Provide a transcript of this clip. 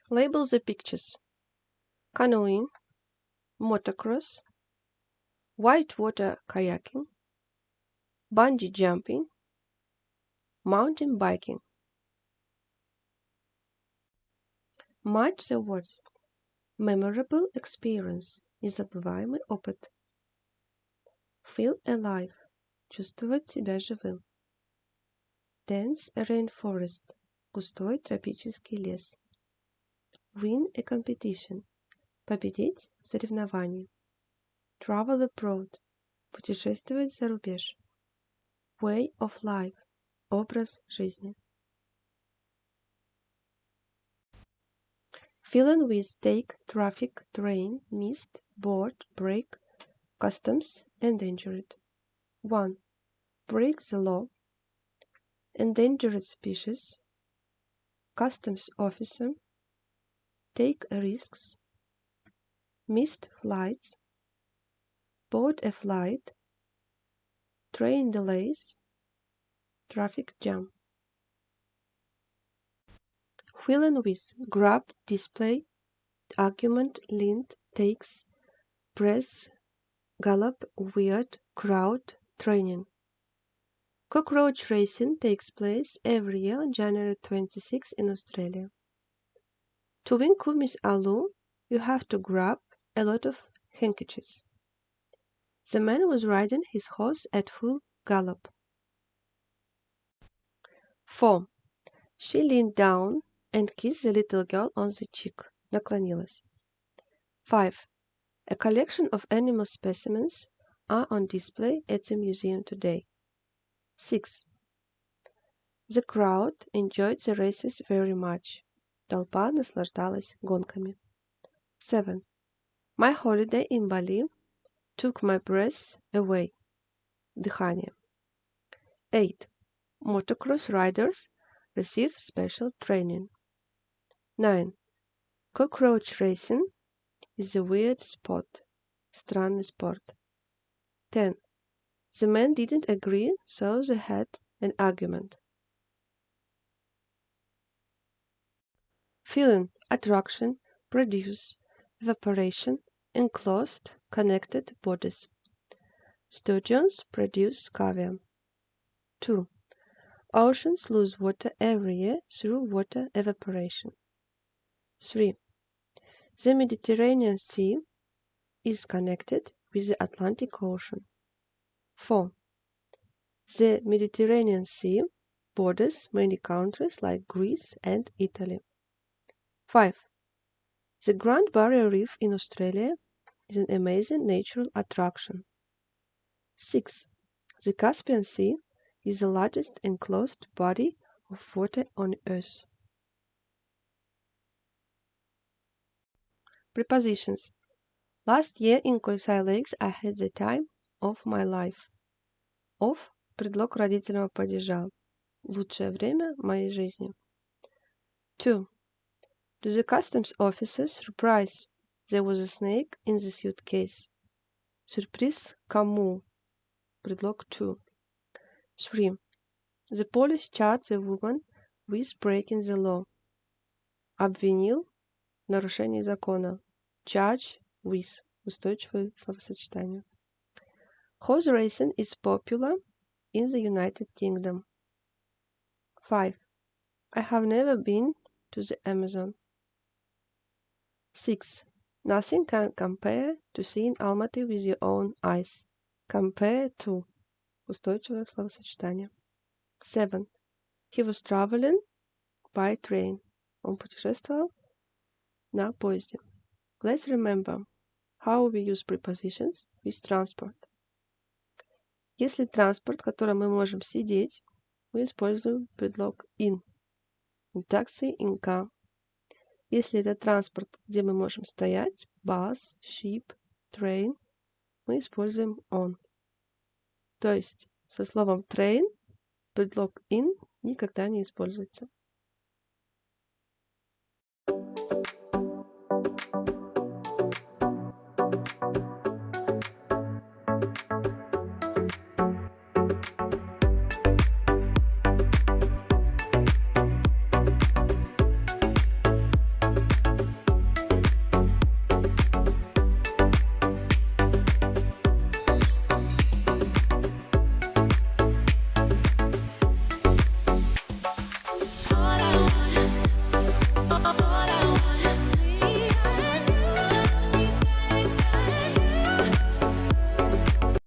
Label the pictures: canoeing, motocross, whitewater kayaking, bungee jumping, mountain biking. Match the words. Memorable experience. Незабываемый опыт. Feel alive. Чувствовать себя живым. Dense rainforest. Густой тропический лес. Win a competition. Победить в соревновании. Travel abroad. Путешествовать за рубеж. Way of life. Образ жизни. Fill-in with take, traffic, train, missed, board, break, customs, endangered. 1. Break the law. Endangered species. Customs officer. Take risks. Missed flights. Board a flight. Train delays. Traffic jam. Fill in with grab, display, argument, lint, takes, press, gallop, weird, crowd, training. Cockroach racing takes place every year on January 26 in Australia. To win Kumi's Alu, you have to grab a lot of handkerchiefs. The man was riding his horse at full gallop. 4. She leaned down and kissed the little girl on the cheek. Наклонилась. 5. A collection of animal specimens are on display at the museum today. 6. The crowd enjoyed the races very much. Толпа наслаждалась гонками. 7. My holiday in Bali took my breath away. Дыхание. 8. Motocross riders receive special training. 9. Cockroach racing is a weird sport. Странный спорт. 10. The men didn't agree, so they had an argument. Filling, attraction, produce, evaporation, enclosed, connected bodies. Sturgeons produce caviar. 2. Oceans lose water every year through water evaporation. 3. The Mediterranean Sea is connected with the Atlantic Ocean. 4. The Mediterranean Sea borders many countries like Greece and Italy. 5. The Grand Barrier Reef in Australia is an amazing natural attraction. 6. The Caspian Sea is the largest enclosed body of water on Earth. Prepositions. Last year in Koisai Lakes I had the time of my life. Of – предлог родительного падежа. Лучшее время моей жизни. 2. To the customs officer's surprise, there was a snake in the suitcase. Сюрприз кому? Предлог to. 3. The police charged the woman with breaking the law. Обвинил в нарушении закона. Charge with. Устойчивое словосочетание. Horse racing is popular in the United Kingdom. 5. I have never been to the Amazon. 6. Nothing can compare to seeing Almaty with your own eyes. Compare to. Устойчивое словосочетание. 7. He was traveling by train. Он путешествовал на поезде. Let's remember how we use prepositions with transport. Если транспорт, в котором мы можем сидеть, мы используем предлог in. In taxi, in car. Если это транспорт, где мы можем стоять, bus, ship, train, мы используем on. То есть со словом train предлог in никогда не используется.